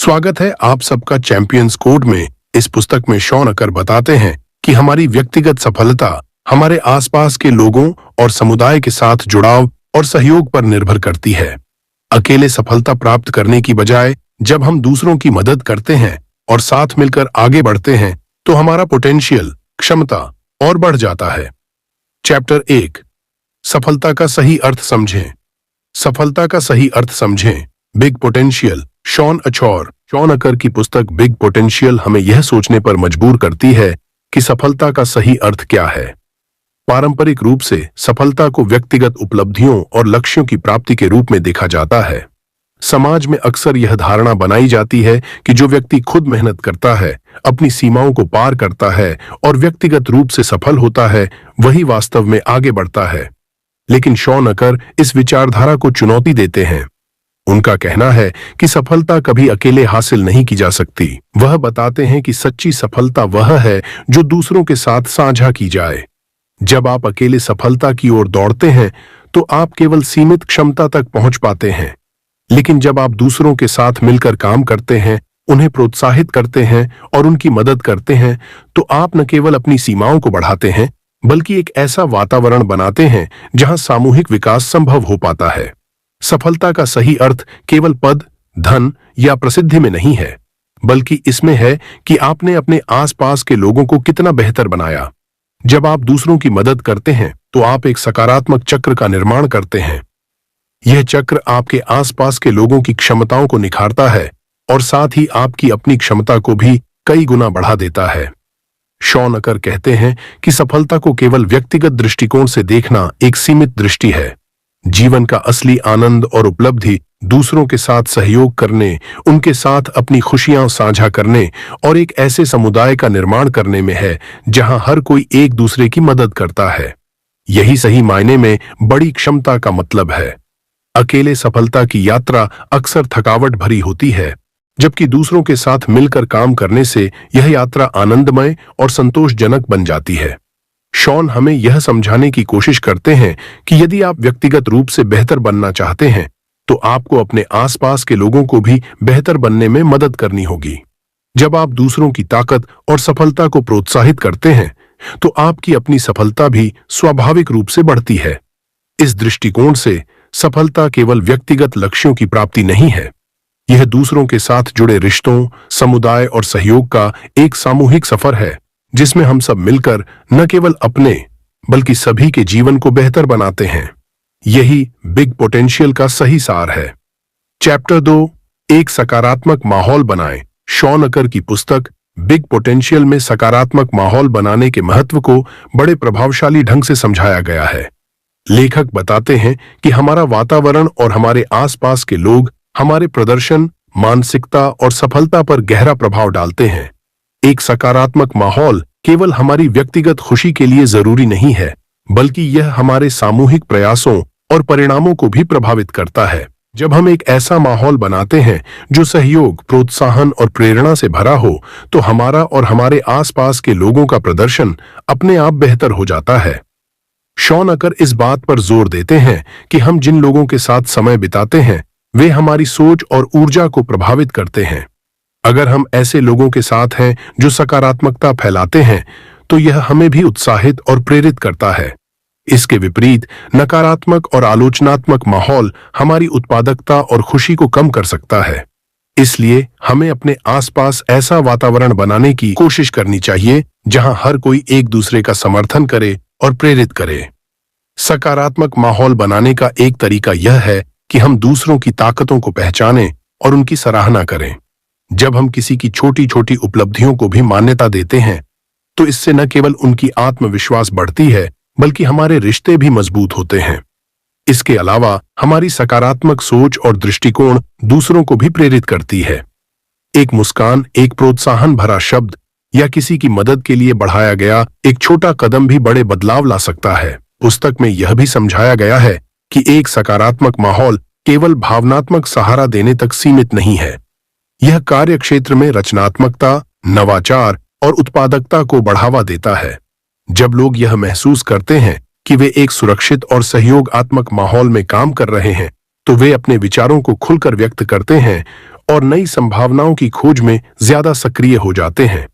स्वागत है आप सबका चैंपियंस कोड में। इस पुस्तक में शॉन अकर बताते हैं कि हमारी व्यक्तिगत सफलता हमारे आसपास के लोगों और समुदाय के साथ जुड़ाव और सहयोग पर निर्भर करती है। अकेले सफलता प्राप्त करने की बजाय जब हम दूसरों की मदद करते हैं और साथ मिलकर आगे बढ़ते हैं तो हमारा पोटेंशियल क्षमता और बढ़ जाता है। चैप्टर 1 सफलता का सही अर्थ समझें। सफलता का सही अर्थ समझें। Big potential. शॉन अकर की पुस्तक बिग पोटेंशियल हमें यह सोचने पर मजबूर करती है कि सफलता का सही अर्थ क्या है। पारंपरिक रूप से सफलता को व्यक्तिगत उपलब्धियों और लक्ष्यों की प्राप्ति के रूप में देखा जाता है। समाज में अक्सर यह धारणा बनाई जाती है कि जो व्यक्ति खुद मेहनत करता है, अपनी सीमाओं को पार करता है और व्यक्तिगत रूप से सफल होता है, वही वास्तव में आगे बढ़ता है। लेकिन शॉन अकर इस विचारधारा को चुनौती देते हैं। उनका कहना है कि सफलता कभी अकेले हासिल नहीं की जा सकती। वह बताते हैं कि सच्ची सफलता वह है जो दूसरों के साथ साझा की जाए। जब आप अकेले सफलता की ओर दौड़ते हैं तो आप केवल सीमित क्षमता तक पहुंच पाते हैं, लेकिन जब आप दूसरों के साथ मिलकर काम करते हैं, उन्हें प्रोत्साहित करते हैं और उनकी मदद करते हैं, तो आप न केवल अपनी सीमाओं को बढ़ाते हैं बल्कि एक ऐसा वातावरण बनाते हैं जहां सामूहिक विकास संभव हो पाता है। सफलता का सही अर्थ केवल पद, धन या प्रसिद्धि में नहीं है, बल्कि इसमें है कि आपने अपने आसपास के लोगों को कितना बेहतर बनाया। जब आप दूसरों की मदद करते हैं तो आप एक सकारात्मक चक्र का निर्माण करते हैं। यह चक्र आपके आसपास के लोगों की क्षमताओं को निखारता है और साथ ही आपकी अपनी क्षमता को भी कई गुना बढ़ा देता है। शॉन अकर कहते हैं कि सफलता को केवल व्यक्तिगत दृष्टिकोण से देखना एक सीमित दृष्टि है। जीवन का असली आनंद और उपलब्धि दूसरों के साथ सहयोग करने, उनके साथ अपनी खुशियां साझा करने और एक ऐसे समुदाय का निर्माण करने में है जहां हर कोई एक दूसरे की मदद करता है। यही सही मायने में बड़ी क्षमता का मतलब है। अकेले सफलता की यात्रा अक्सर थकावट भरी होती है, जबकि दूसरों के साथ मिलकर काम करने से यह यात्रा आनंदमय और संतोषजनक बन जाती है। शॉन हमें यह समझाने की कोशिश करते हैं कि यदि आप व्यक्तिगत रूप से बेहतर बनना चाहते हैं तो आपको अपने आसपास के लोगों को भी बेहतर बनने में मदद करनी होगी। जब आप दूसरों की ताकत और सफलता को प्रोत्साहित करते हैं तो आपकी अपनी सफलता भी स्वाभाविक रूप से बढ़ती है। इस दृष्टिकोण से सफलता केवल व्यक्तिगत लक्ष्यों की प्राप्ति नहीं है, यह दूसरों के साथ जुड़े रिश्तों, समुदाय और सहयोग का एक सामूहिक सफर है जिसमें हम सब मिलकर न केवल अपने बल्कि सभी के जीवन को बेहतर बनाते हैं। यही बिग पोटेंशियल का सही सार है। चैप्टर 2 एक सकारात्मक माहौल बनाएं। शॉन अकर की पुस्तक बिग पोटेंशियल में सकारात्मक माहौल बनाने के महत्व को बड़े प्रभावशाली ढंग से समझाया गया है। लेखक बताते हैं कि हमारा वातावरण और हमारे आसपास के लोग हमारे प्रदर्शन, मानसिकता और सफलता पर गहरा प्रभाव डालते हैं। एक सकारात्मक माहौल केवल हमारी व्यक्तिगत खुशी के लिए जरूरी नहीं है, बल्कि यह हमारे सामूहिक प्रयासों और परिणामों को भी प्रभावित करता है। जब हम एक ऐसा माहौल बनाते हैं जो सहयोग, प्रोत्साहन और प्रेरणा से भरा हो, तो हमारा और हमारे आसपास के लोगों का प्रदर्शन अपने आप बेहतर हो जाता है। शॉन अकर इस बात पर जोर देते हैं कि हम जिन लोगों के साथ समय बिताते हैं वे हमारी सोच और ऊर्जा को प्रभावित करते हैं। अगर हम ऐसे लोगों के साथ हैं जो सकारात्मकता फैलाते हैं तो यह हमें भी उत्साहित और प्रेरित करता है। इसके विपरीत नकारात्मक और आलोचनात्मक माहौल हमारी उत्पादकता और खुशी को कम कर सकता है। इसलिए हमें अपने आसपास ऐसा वातावरण बनाने की कोशिश करनी चाहिए जहां हर कोई एक दूसरे का समर्थन करे और प्रेरित करे। सकारात्मक माहौल बनाने का एक तरीका यह है कि हम दूसरों की ताकतों को पहचानें और उनकी सराहना करें। जब हम किसी की छोटी छोटी उपलब्धियों को भी मान्यता देते हैं तो इससे न केवल उनकी आत्मविश्वास बढ़ती है बल्कि हमारे रिश्ते भी मजबूत होते हैं। इसके अलावा हमारी सकारात्मक सोच और दृष्टिकोण दूसरों को भी प्रेरित करती है। एक मुस्कान, एक प्रोत्साहन भरा शब्द या किसी की मदद के लिए बढ़ाया गया एक छोटा कदम भी बड़े बदलाव ला सकता है। पुस्तक में यह भी समझाया गया है कि एक सकारात्मक माहौल केवल भावनात्मक सहारा देने तक सीमित नहीं है, यह कार्य क्षेत्र में रचनात्मकता, नवाचार और उत्पादकता को बढ़ावा देता है। जब लोग यह महसूस करते हैं कि वे एक सुरक्षित और सहयोगात्मक माहौल में काम कर रहे हैं तो वे अपने विचारों को खुलकर व्यक्त करते हैं और नई संभावनाओं की खोज में ज्यादा सक्रिय हो जाते हैं।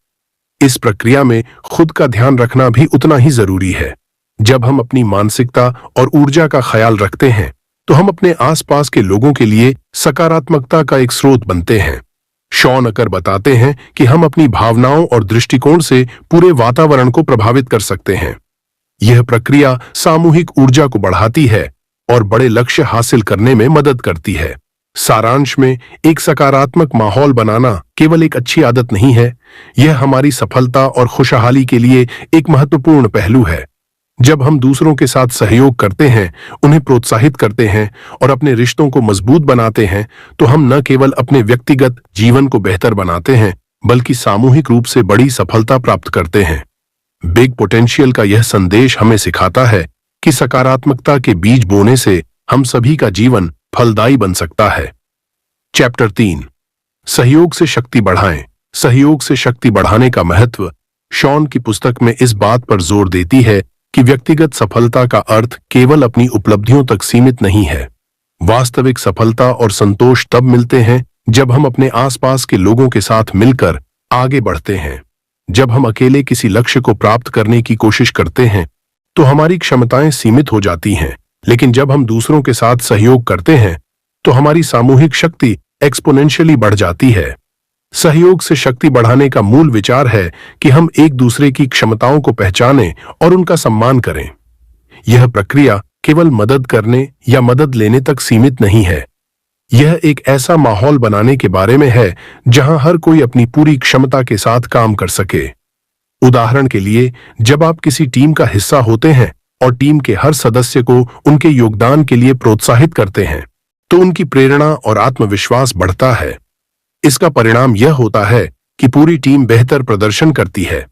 इस प्रक्रिया में खुद का ध्यान रखना भी उतना ही जरूरी है। जब हम अपनी मानसिकता और ऊर्जा का ख्याल रखते हैं तो हम अपने आसपास के लोगों के लिए सकारात्मकता का एक स्रोत बनते हैं। शॉन अकर बताते हैं कि हम अपनी भावनाओं और दृष्टिकोण से पूरे वातावरण को प्रभावित कर सकते हैं। यह प्रक्रिया सामूहिक ऊर्जा को बढ़ाती है और बड़े लक्ष्य हासिल करने में मदद करती है। सारांश में, एक सकारात्मक माहौल बनाना केवल एक अच्छी आदत नहीं है, यह हमारी सफलता और खुशहाली के लिए एक महत्वपूर्ण पहलू है। जब हम दूसरों के साथ सहयोग करते हैं, उन्हें प्रोत्साहित करते हैं और अपने रिश्तों को मजबूत बनाते हैं, तो हम न केवल अपने व्यक्तिगत जीवन को बेहतर बनाते हैं, बल्कि सामूहिक रूप से बड़ी सफलता प्राप्त करते हैं। बिग पोटेंशियल का यह संदेश हमें सिखाता है कि सकारात्मकता के बीज बोने से हम सभी का जीवन फलदायी बन सकता है। चैप्टर 3, सहयोग से शक्ति बढ़ाएं। सहयोग से शक्ति बढ़ाने का महत्व शॉन की पुस्तक में इस बात पर जोर देती है कि व्यक्तिगत सफलता का अर्थ केवल अपनी उपलब्धियों तक सीमित नहीं है। वास्तविक सफलता और संतोष तब मिलते हैं जब हम अपने आसपास के लोगों के साथ मिलकर आगे बढ़ते हैं। जब हम अकेले किसी लक्ष्य को प्राप्त करने की कोशिश करते हैं तो हमारी क्षमताएं सीमित हो जाती हैं, लेकिन जब हम दूसरों के साथ सहयोग करते हैं तो हमारी सामूहिक शक्ति एक्सपोनेंशियली बढ़ जाती है। सहयोग से शक्ति बढ़ाने का मूल विचार है कि हम एक दूसरे की क्षमताओं को पहचानें और उनका सम्मान करें। यह प्रक्रिया केवल मदद करने या मदद लेने तक सीमित नहीं है। यह एक ऐसा माहौल बनाने के बारे में है जहां हर कोई अपनी पूरी क्षमता के साथ काम कर सके। उदाहरण के लिए, जब आप किसी टीम का हिस्सा होते हैं और टीम के हर सदस्य को उनके योगदान के लिए प्रोत्साहित करते हैं, तो उनकी प्रेरणा और आत्मविश्वास बढ़ता है। इसका परिणाम यह होता है कि पूरी टीम बेहतर प्रदर्शन करती है।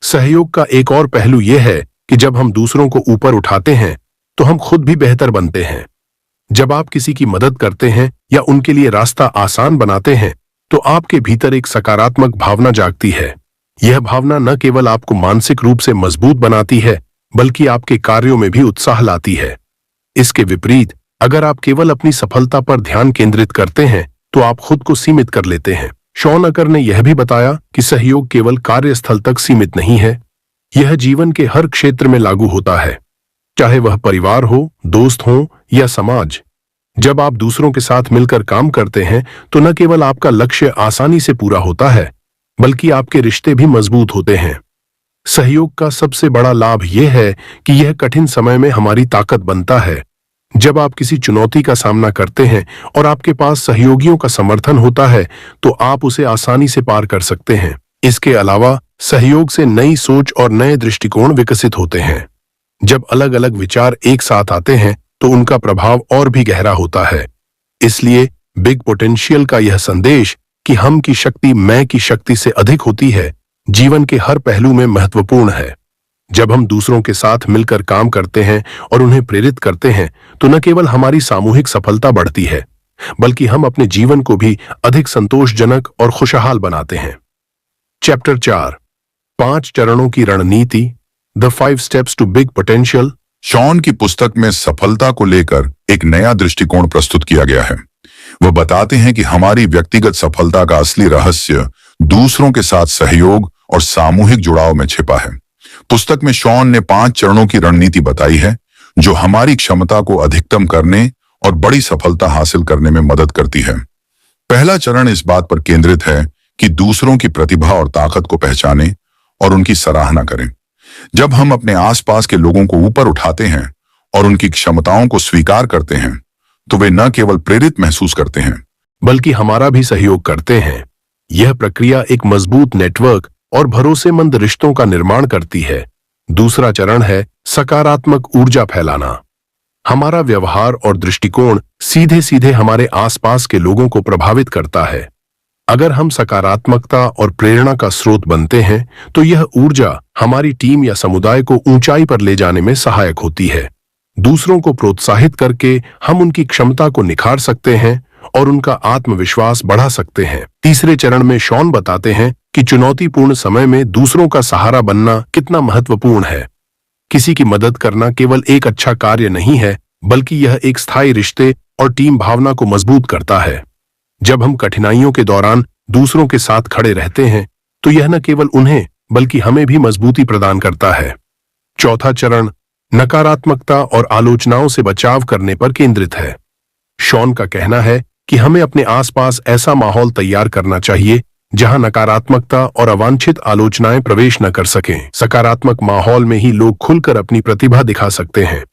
सहयोग का एक और पहलू यह है कि जब हम दूसरों को ऊपर उठाते हैं तो हम खुद भी बेहतर बनते हैं। जब आप किसी की मदद करते हैं या उनके लिए रास्ता आसान बनाते हैं तो आपके भीतर एक सकारात्मक भावना जागती है। यह भावना न केवल आपको मानसिक रूप से मजबूत बनाती है, बल्कि आपके कार्यों में भी उत्साह लाती है। इसके विपरीत, अगर आप केवल अपनी सफलता पर ध्यान केंद्रित करते हैं तो आप खुद को सीमित कर लेते हैं। शॉन अकर ने यह भी बताया कि सहयोग केवल कार्यस्थल तक सीमित नहीं है, यह जीवन के हर क्षेत्र में लागू होता है, चाहे वह परिवार हो, दोस्त हो या समाज। जब आप दूसरों के साथ मिलकर काम करते हैं तो न केवल आपका लक्ष्य आसानी से पूरा होता है, बल्कि आपके रिश्ते भी मजबूत होते हैं। सहयोग का सबसे बड़ा लाभ यह है कि यह कठिन समय में हमारी ताकत बनता है। जब आप किसी चुनौती का सामना करते हैं और आपके पास सहयोगियों का समर्थन होता है तो आप उसे आसानी से पार कर सकते हैं। इसके अलावा सहयोग से नई सोच और नए दृष्टिकोण विकसित होते हैं। जब अलग अलग विचार एक साथ आते हैं तो उनका प्रभाव और भी गहरा होता है। इसलिए बिग पोटेंशियल का यह संदेश कि हम की शक्ति मैं की शक्ति से अधिक होती है, जीवन के हर पहलू में महत्वपूर्ण है। जब हम दूसरों के साथ मिलकर काम करते हैं और उन्हें प्रेरित करते हैं तो न केवल हमारी सामूहिक सफलता बढ़ती है, बल्कि हम अपने जीवन को भी अधिक संतोषजनक और खुशहाल बनाते हैं। चैप्टर 4, 5 चरणों की रणनीति, the 5 steps to big potential. Shawn की पुस्तक में सफलता को लेकर एक नया दृष्टिकोण प्रस्तुत किया गया है। वह बताते हैं कि हमारी व्यक्तिगत सफलता का असली रहस्य दूसरों के साथ सहयोग और सामूहिक जुड़ाव में छिपा है। पुस्तक में शॉन ने 5 चरणों की रणनीति बताई है जो हमारी क्षमता को अधिकतम करने और बड़ी सफलता हासिल करने में मदद करती है। पहला चरण इस बात पर केंद्रित है कि दूसरों की प्रतिभा और ताकत को पहचानें और उनकी सराहना करें। जब हम अपने आसपास के लोगों को ऊपर उठाते हैं और उनकी क्षमताओं को स्वीकार करते हैं तो वे न केवल प्रेरित महसूस करते हैं, बल्कि हमारा भी सहयोग करते हैं। यह प्रक्रिया एक मजबूत नेटवर्क और भरोसेमंद रिश्तों का निर्माण करती है। दूसरा चरण है सकारात्मक ऊर्जा फैलाना। हमारा व्यवहार और दृष्टिकोण सीधे सीधे हमारे आसपास के लोगों को प्रभावित करता है। अगर हम सकारात्मकता और प्रेरणा का स्रोत बनते हैं तो यह ऊर्जा हमारी टीम या समुदाय को ऊंचाई पर ले जाने में सहायक होती है। दूसरों को प्रोत्साहित करके हम उनकी क्षमता को निखार सकते हैं और उनका आत्मविश्वास बढ़ा सकते हैं। तीसरे चरण में शॉन बताते हैं कि चुनौतीपूर्ण समय में दूसरों का सहारा बनना कितना महत्वपूर्ण है। किसी की मदद करना केवल एक अच्छा कार्य नहीं है, बल्कि यह एक स्थायी रिश्ते और टीम भावना को मजबूत करता है। जब हम कठिनाइयों के दौरान दूसरों के साथ खड़े रहते हैं तो यह न केवल उन्हें बल्कि हमें भी मजबूती प्रदान करता है। चौथा चरण नकारात्मकता और आलोचनाओं से बचाव करने पर केंद्रित है। शॉन का कहना है कि हमें अपने आसपास ऐसा माहौल तैयार करना चाहिए जहां नकारात्मकता और अवांछित आलोचनाएं प्रवेश न कर सकें। सकारात्मक माहौल में ही लोग खुलकर अपनी प्रतिभा दिखा सकते हैं।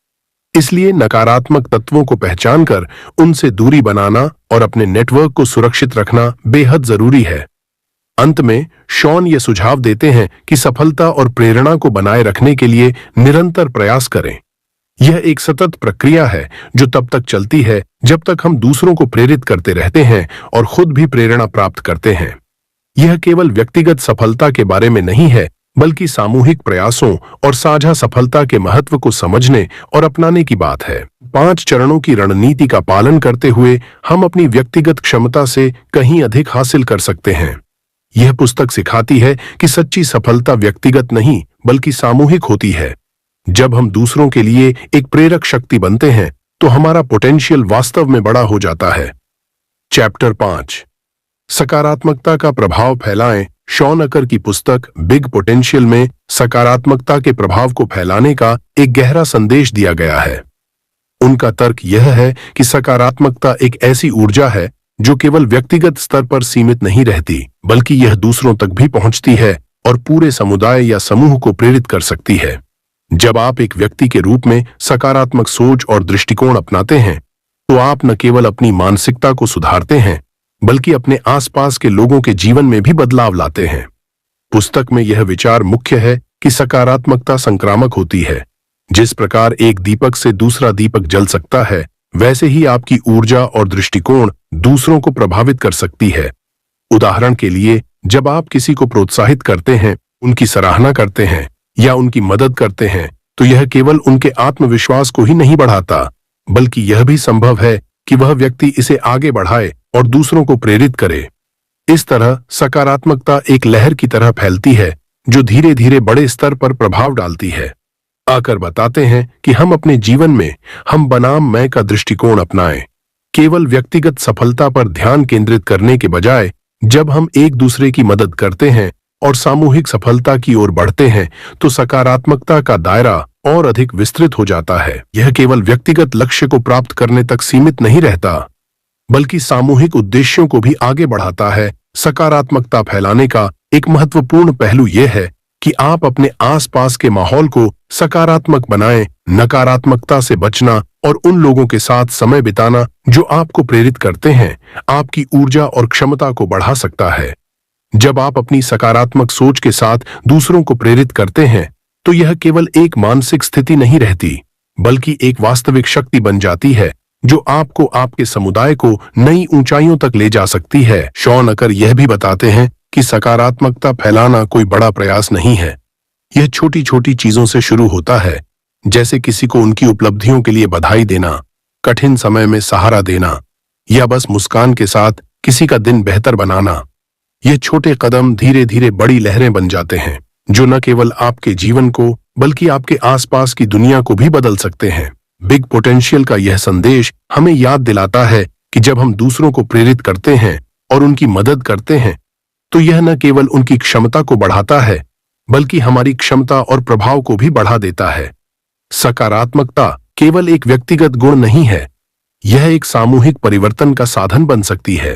इसलिए नकारात्मक तत्वों को पहचानकर उनसे दूरी बनाना और अपने नेटवर्क को सुरक्षित रखना बेहद जरूरी है। अंत में शॉन ये सुझाव देते हैं कि सफलता और प्रेरणा को बनाए रखने के लिए निरंतर प्रयास करें। यह एक सतत प्रक्रिया है जो तब तक चलती है जब तक हम दूसरों को प्रेरित करते रहते हैं और खुद भी प्रेरणा प्राप्त करते हैं। यह केवल व्यक्तिगत सफलता के बारे में नहीं है, बल्कि सामूहिक प्रयासों और साझा सफलता के महत्व को समझने और अपनाने की बात है। 5 चरणों की रणनीति का पालन करते हुए हम अपनी व्यक्तिगत क्षमता से कहीं अधिक हासिल कर सकते हैं। यह पुस्तक सिखाती है कि सच्ची सफलता व्यक्तिगत नहीं बल्कि सामूहिक होती है। जब हम दूसरों के लिए एक प्रेरक शक्ति बनते हैं तो हमारा पोटेंशियल वास्तव में बड़ा हो जाता है। चैप्टर 5 सकारात्मकता का प्रभाव फैलाएं। शॉन अकर की पुस्तक बिग पोटेंशियल में सकारात्मकता के प्रभाव को फैलाने का एक गहरा संदेश दिया गया है। उनका तर्क यह है कि सकारात्मकता एक ऐसी ऊर्जा है जो केवल व्यक्तिगत स्तर पर सीमित नहीं रहती, बल्कि यह दूसरों तक भी पहुंचती है और पूरे समुदाय या समूह को प्रेरित कर सकती है। जब आप एक व्यक्ति के रूप में सकारात्मक सोच और दृष्टिकोण अपनाते हैं तो आप न केवल अपनी मानसिकता को सुधारते हैं बल्कि अपने आसपास के लोगों के जीवन में भी बदलाव लाते हैं। पुस्तक में यह विचार मुख्य है कि सकारात्मकता संक्रामक होती है। जिस प्रकार एक दीपक से दूसरा दीपक जल सकता है, वैसे ही आपकी ऊर्जा और दृष्टिकोण दूसरों को प्रभावित कर सकती है। उदाहरण के लिए, जब आप किसी को प्रोत्साहित करते हैं, उनकी सराहना करते हैं या उनकी मदद करते हैं, तो यह केवल उनके आत्मविश्वास को ही नहीं बढ़ाता, बल्कि यह भी संभव है कि वह व्यक्ति इसे आगे बढ़ाए और दूसरों को प्रेरित करे। इस तरह सकारात्मकता एक लहर की तरह फैलती है जो धीरे धीरे बड़े स्तर पर प्रभाव डालती है। आकर बताते हैं कि हम अपने जीवन में हम बनाम मैं का दृष्टिकोण अपनाएं। केवल व्यक्तिगत सफलता पर ध्यान केंद्रित करने के बजाय जब हम एक दूसरे की मदद करते हैं और सामूहिक सफलता की ओर बढ़ते हैं तो सकारात्मकता का दायरा और अधिक विस्तृत हो जाता है। यह केवल व्यक्तिगत लक्ष्य को प्राप्त करने तक सीमित नहीं रहता, बल्कि सामूहिक उद्देश्यों को भी आगे बढ़ाता है। सकारात्मकता फैलाने का एक महत्वपूर्ण पहलू यह है कि आप अपने आसपास के माहौल को सकारात्मक बनाएं। नकारात्मकता से बचना और उन लोगों के साथ समय बिताना जो आपको प्रेरित करते हैं, आपकी ऊर्जा और क्षमता को बढ़ा सकता है। जब आप अपनी सकारात्मक सोच के साथ दूसरों को प्रेरित करते हैं तो यह केवल एक मानसिक स्थिति नहीं रहती, बल्कि एक वास्तविक शक्ति बन जाती है जो आपको आपके समुदाय को नई ऊंचाइयों तक ले जा सकती है। शॉन अकर यह भी बताते हैं कि सकारात्मकता फैलाना कोई बड़ा प्रयास नहीं है। यह छोटी छोटी चीजों से शुरू होता है, जैसे किसी को उनकी उपलब्धियों के लिए बधाई देना, कठिन समय में सहारा देना या बस मुस्कान के साथ किसी का दिन बेहतर बनाना। ये छोटे कदम धीरे धीरे बड़ी लहरें बन जाते हैं जो न केवल आपके जीवन को बल्कि आपके आसपास की दुनिया को भी बदल सकते हैं। बिग पोटेंशियल का यह संदेश हमें याद दिलाता है कि जब हम दूसरों को प्रेरित करते हैं और उनकी मदद करते हैं तो यह न केवल उनकी क्षमता को बढ़ाता है बल्कि हमारी क्षमता और प्रभाव को भी बढ़ा देता है। सकारात्मकता केवल एक व्यक्तिगत गुण नहीं है, यह एक सामूहिक परिवर्तन का साधन बन सकती है।